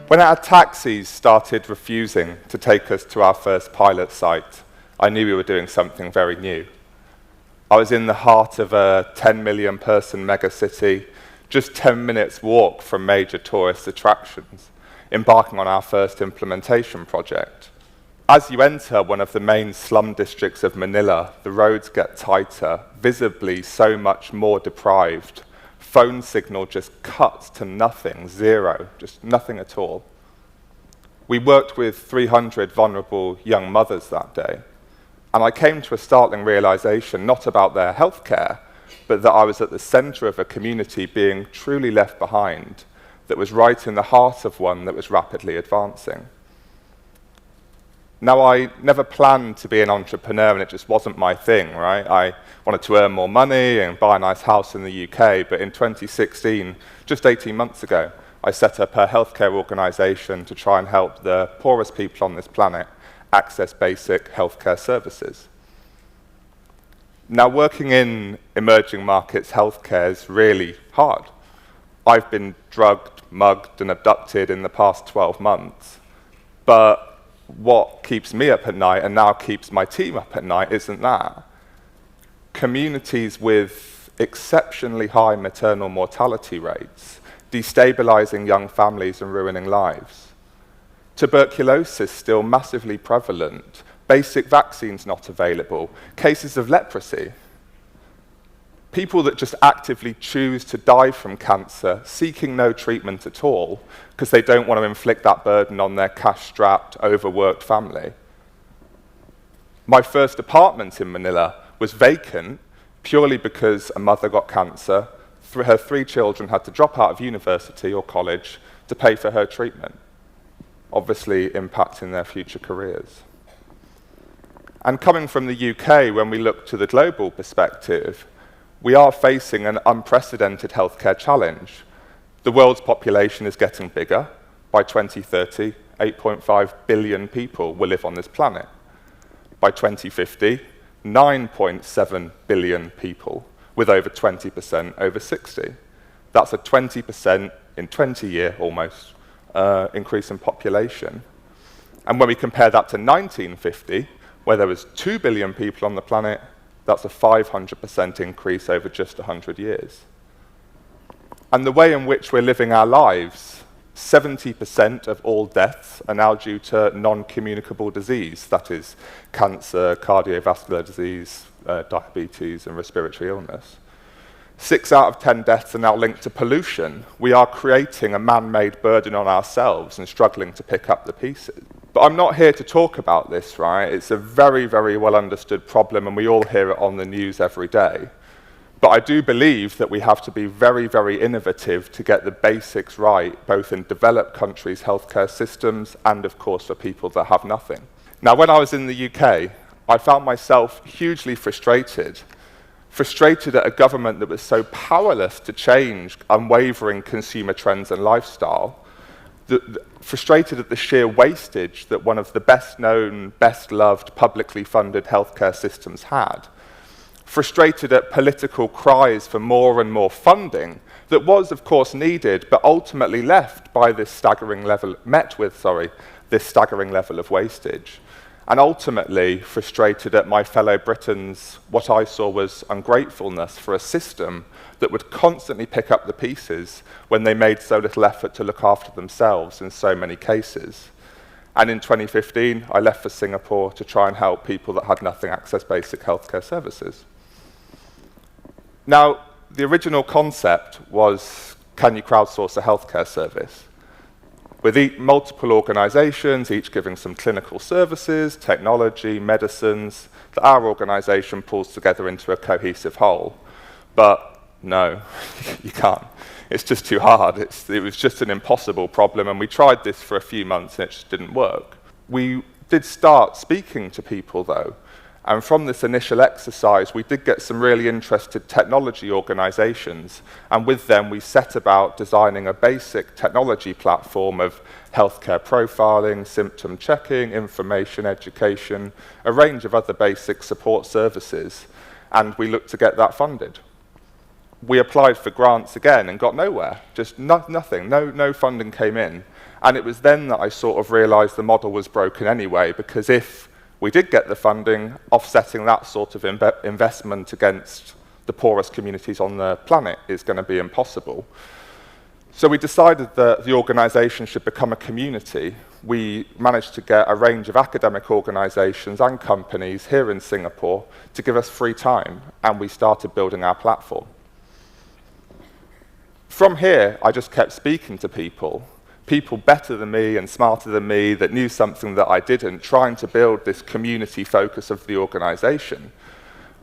When our taxis started refusing to take us to our first pilot site, I knew we were doing something very new. I was in the heart of a 10 million person megacity, just 10 minutes walk from major tourist attractions, embarking on our first implementation project. As you enter one of the main slum districts of Manila, the roads get tighter, visibly so much more deprived. Phone signal just cuts to nothing, zero, just nothing at all. We worked with 300 vulnerable young mothers that day, and I came to a startling realization, not about their healthcare, but that I was at the center of a community being truly left behind, that was right in the heart of one that was rapidly advancing. Now, I never planned to be an entrepreneur, and it just wasn't my thing, right? I wanted to earn more money and buy a nice house in the UK, but in 2016, just 18 months ago, I set up a healthcare organization to try and help the poorest people on this planet access basic healthcare services. Now, working in emerging markets healthcare is really hard. I've been drugged, mugged, and abducted in the past 12 months, but what keeps me up at night and now keeps my team up at night isn't that. Communities with exceptionally high maternal mortality rates, destabilizing young families and ruining lives. Tuberculosis still massively prevalent, basic vaccines not available, cases of leprosy. People that just actively choose to die from cancer, seeking no treatment at all, because they don't want to inflict that burden on their cash-strapped, overworked family. My first apartment in Manila was vacant purely because a mother got cancer. Her 3 children had to drop out of university or college to pay for her treatment, obviously impacting their future careers. And coming from the UK, when we look to the global perspective, we are facing an unprecedented healthcare challenge. The world's population is getting bigger. By 2030, 8.5 billion people will live on this planet. By 2050, 9.7 billion people, with over 20% over 60. That's a 20% in 20-year almost increase in population. And when we compare that to 1950, where there was 2 billion people on the planet, that's a 500% increase over just 100 years. And the way in which we're living our lives, 70% of all deaths are now due to non-communicable disease, that is cancer, cardiovascular disease, diabetes, and respiratory illness. 6 out of 10 deaths are now linked to pollution. We are creating a man-made burden on ourselves and struggling to pick up the pieces. But I'm not here to talk about this, right? It's a very, very well understood problem, and we all hear it on the news every day. But I do believe that we have to be very, very innovative to get the basics right, both in developed countries' healthcare systems and, of course, for people that have nothing. Now, when I was in the UK, I found myself hugely frustrated at a government that was so powerless to change unwavering consumer trends and lifestyle, frustrated at the sheer wastage that one of the best-known, best-loved, publicly funded healthcare systems had, frustrated at political cries for more and more funding that was, of course, needed, but ultimately met with this staggering level of wastage. And ultimately frustrated at my fellow Britons, what I saw was ungratefulness for a system that would constantly pick up the pieces when they made so little effort to look after themselves in so many cases. And in 2015, I left for Singapore to try and help people that had nothing access basic healthcare services. Now, the original concept was, can you crowdsource a healthcare service? With multiple organizations, each giving some clinical services, technology, medicines, that our organization pulls together into a cohesive whole. But no, you can't. It's just too hard. It was just an impossible problem, and we tried this for a few months and it just didn't work. We did start speaking to people though, and from this initial exercise, we did get some really interested technology organizations, and with them we set about designing a basic technology platform of healthcare profiling, symptom checking, information education, a range of other basic support services, and we looked to get that funded. we applied for grants again and got nowhere, just nothing, no funding came in. And it was then that I sort of realised the model was broken anyway, because if we did get the funding, offsetting that sort of investment against the poorest communities on the planet is going to be impossible. So we decided that the organisation should become a community. We managed to get a range of academic organisations and companies here in Singapore to give us free time, and we started building our platform. From here, I just kept speaking to people better than me and smarter than me that knew something that I didn't, trying to build this community focus of the organisation.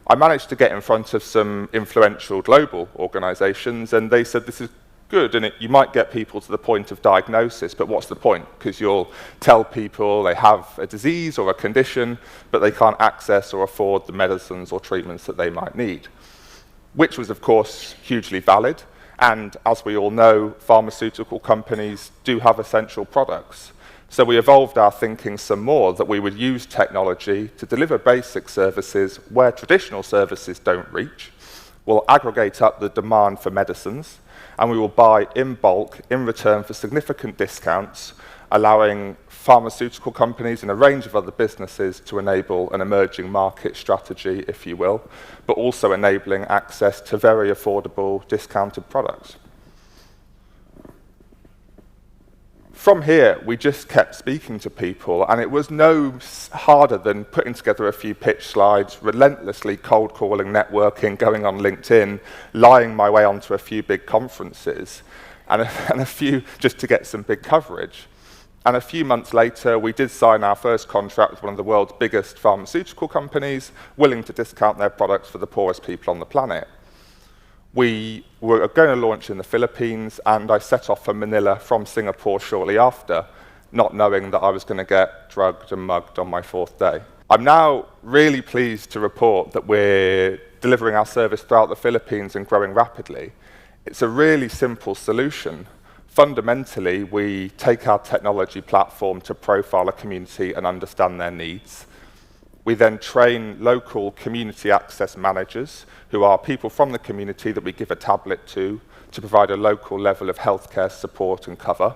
I managed to get in front of some influential global organisations, and they said, this is good, and you might get people to the point of diagnosis, but what's the point? Because you'll tell people they have a disease or a condition, but they can't access or afford the medicines or treatments that they might need. Which was, of course, hugely valid. And as we all know, pharmaceutical companies do have essential products. So we evolved our thinking some more, that we would use technology to deliver basic services where traditional services don't reach. We'll aggregate up the demand for medicines, and we will buy in bulk in return for significant discounts, allowing pharmaceutical companies and a range of other businesses to enable an emerging market strategy, if you will, but also enabling access to very affordable, discounted products. From here, we just kept speaking to people, and it was no harder than putting together a few pitch slides, relentlessly cold calling, networking, going on LinkedIn, lying my way onto a few big conferences, and a few just to get some big coverage. And a few months later, we did sign our first contract with one of the world's biggest pharmaceutical companies, willing to discount their products for the poorest people on the planet. We were going to launch in the Philippines, and I set off for Manila from Singapore shortly after, not knowing that I was going to get drugged and mugged on my 4th day. I'm now really pleased to report that we're delivering our service throughout the Philippines and growing rapidly. It's a really simple solution. Fundamentally, we take our technology platform to profile a community and understand their needs. We then train local community access managers, who are people from the community that we give a tablet to provide a local level of healthcare support and cover,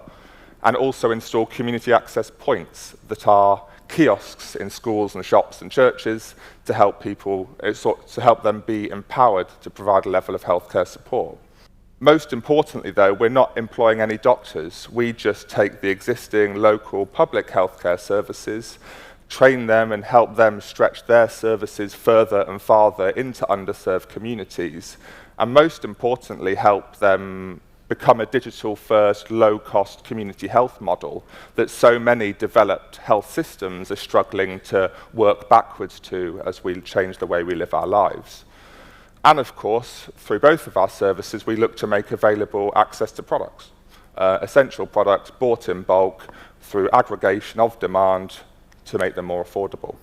and also install community access points that are kiosks in schools and shops and churches to help people, to help them be empowered to provide a level of healthcare support. Most importantly, though, we're not employing any doctors. We just take the existing local public healthcare services, train them and help them stretch their services further and farther into underserved communities, and most importantly, help them become a digital-first, low-cost community health model that so many developed health systems are struggling to work backwards to as we change the way we live our lives. And of course, through both of our services, we look to make available access to products, essential products bought in bulk through aggregation of demand to make them more affordable.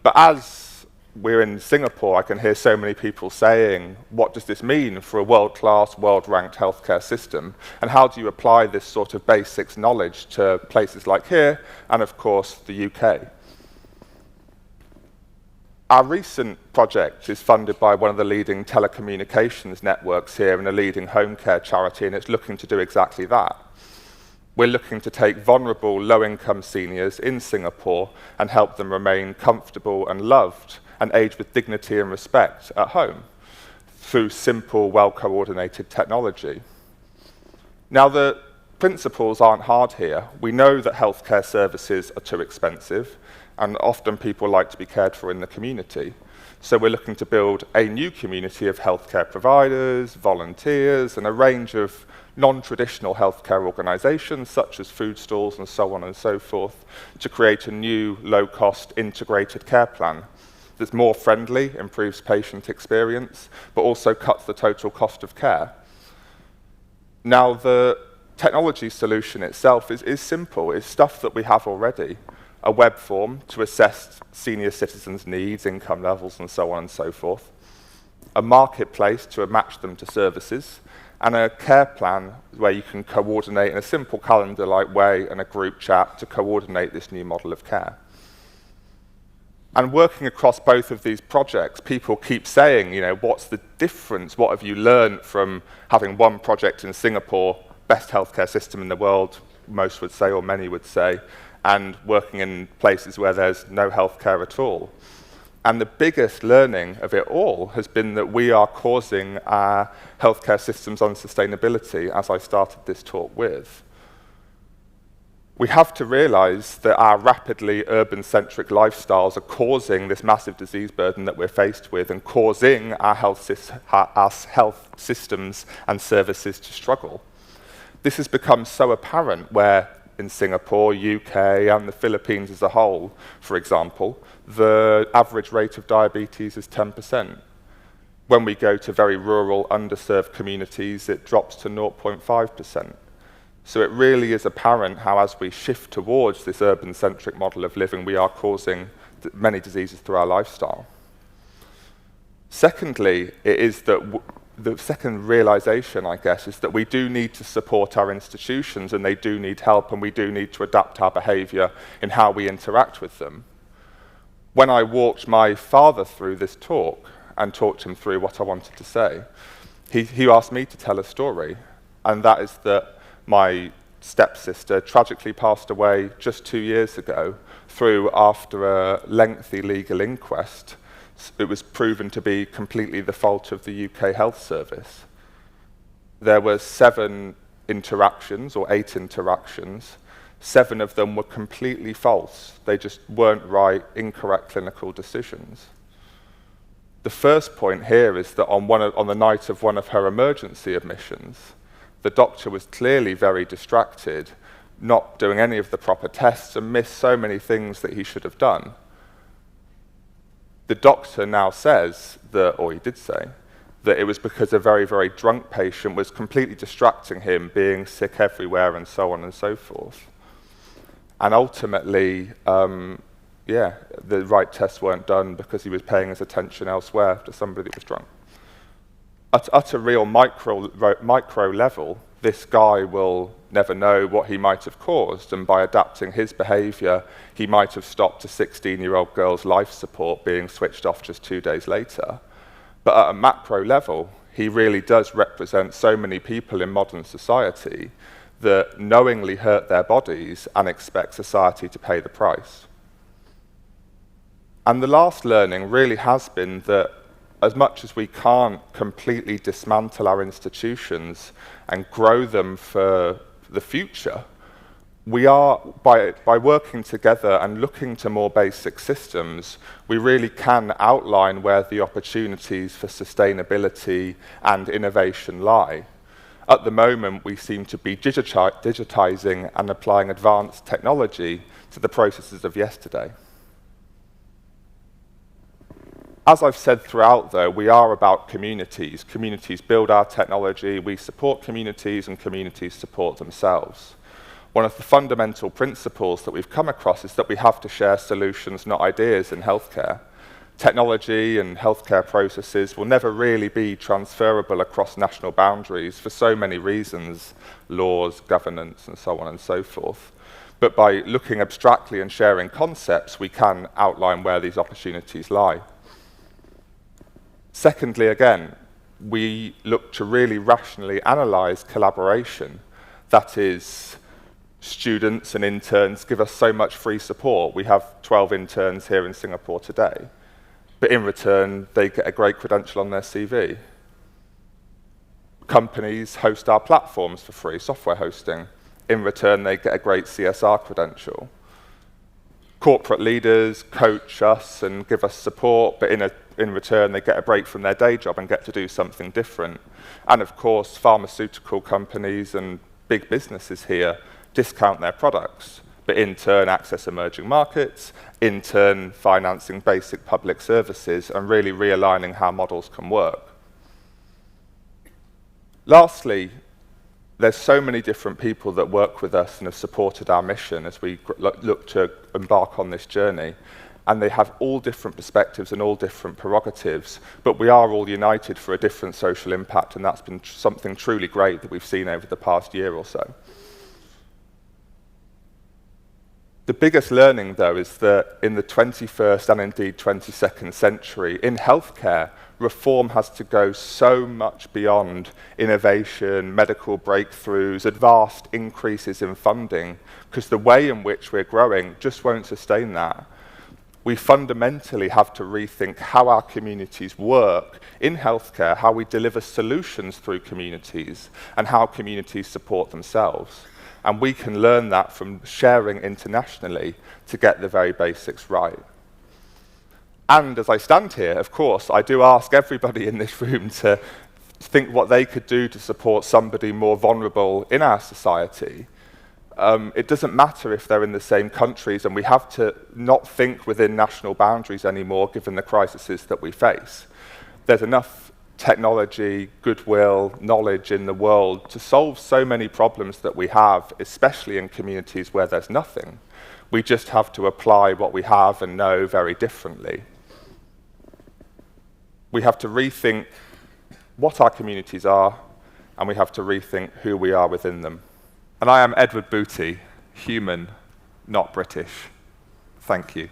But as we're in Singapore, I can hear so many people saying, what does this mean for a world-class, world-ranked healthcare system? And how do you apply this sort of basics knowledge to places like here and, of course, the UK? Our recent project is funded by one of the leading telecommunications networks here and a leading home care charity, and it's looking to do exactly that. We're looking to take vulnerable, low-income seniors in Singapore and help them remain comfortable and loved and age with dignity and respect at home through simple, well-coordinated technology. Now, the principles aren't hard here. We know that healthcare services are too expensive, and often people like to be cared for in the community. So we're looking to build a new community of healthcare providers, volunteers, and a range of non-traditional healthcare organisations, such as food stalls and so on and so forth, to create a new low-cost integrated care plan that's more friendly, improves patient experience, but also cuts the total cost of care. Now, the technology solution itself is simple. It's stuff that we have already. A web form to assess senior citizens' needs, income levels, and so on and so forth. A marketplace to match them to services, and a care plan where you can coordinate in a simple calendar-like way and a group chat to coordinate this new model of care. And working across both of these projects, people keep saying, what's the difference? What have you learned from having one project in Singapore, best healthcare system in the world, most would say, or many would say, and working in places where there's no healthcare at all? And the biggest learning of it all has been that we are causing our healthcare system's unsustainability, as I started this talk with. We have to realize that our rapidly urban-centric lifestyles are causing this massive disease burden that we're faced with and causing our health systems and services to struggle. This has become so apparent where in Singapore, UK, and the Philippines as a whole, for example, the average rate of diabetes is 10%. When we go to very rural, underserved communities, it drops to 0.5%. So it really is apparent how, as we shift towards this urban-centric model of living, we are causing many diseases through our lifestyle. Secondly, it is that the second realization, I guess, is that we do need to support our institutions, and they do need help, and we do need to adapt our behavior in how we interact with them. When I walked my father through this talk and talked him through what I wanted to say, he asked me to tell a story, and that is that my stepsister tragically passed away just 2 years ago after a lengthy legal inquest. It was proven to be completely the fault of the UK Health Service. There were 7 interactions, or 8 interactions. 7 of them were completely false. They just weren't right, incorrect clinical decisions. The first point here is that on the night of one of her emergency admissions, the doctor was clearly very distracted, not doing any of the proper tests, and missed so many things that he should have done. The doctor now says that, or he did say, that it was because a very, very drunk patient was completely distracting him, being sick everywhere, and so on and so forth. And ultimately, the right tests weren't done because he was paying his attention elsewhere to somebody that was drunk. At a real micro level, this guy will never know what he might have caused, and by adapting his behavior, he might have stopped a 16-year-old girl's life support being switched off just 2 days later. But at a macro level, he really does represent so many people in modern society that knowingly hurt their bodies and expect society to pay the price. And the last learning really has been that as much as we can't completely dismantle our institutions and grow them for the future, we are, by working together and looking to more basic systems, we really can outline where the opportunities for sustainability and innovation lie. At the moment, we seem to be digitizing and applying advanced technology to the processes of yesterday. As I've said throughout, though, we are about communities. Communities build our technology, we support communities, and communities support themselves. One of the fundamental principles that we've come across is that we have to share solutions, not ideas, in healthcare. Technology and healthcare processes will never really be transferable across national boundaries for so many reasons, laws, governance, and so on and so forth. But by looking abstractly and sharing concepts, we can outline where these opportunities lie. Secondly, again, we look to really rationally analyze collaboration. That is, students and interns give us so much free support. We have 12 interns here in Singapore today. But in return, they get a great credential on their CV. Companies host our platforms for free, software hosting. In return, they get a great CSR credential. Corporate leaders coach us and give us support, but in return, they get a break from their day job and get to do something different. And of course, pharmaceutical companies and big businesses here discount their products, but in turn access emerging markets, in turn financing basic public services, and really realigning how models can work. Lastly, there's so many different people that work with us and have supported our mission as we look to embark on this journey. And they have all different perspectives and all different prerogatives, but we are all united for a different social impact, and that's been something truly great that we've seen over the past year or so. The biggest learning, though, is that in the 21st and indeed 22nd century, in healthcare, reform has to go so much beyond innovation, medical breakthroughs, vast increases in funding, because the way in which we're growing just won't sustain that. We fundamentally have to rethink how our communities work in healthcare, how we deliver solutions through communities, and how communities support themselves. And we can learn that from sharing internationally to get the very basics right. And as I stand here, of course, I do ask everybody in this room to think what they could do to support somebody more vulnerable in our society. It doesn't matter if they're in the same countries, and we have to not think within national boundaries anymore, given the crises that we face. There's enough technology, goodwill, knowledge in the world to solve so many problems that we have, especially in communities where there's nothing. We just have to apply what we have and know very differently. We have to rethink what our communities are, and we have to rethink who we are within them. And I am Edward Booty, human, not British. Thank you.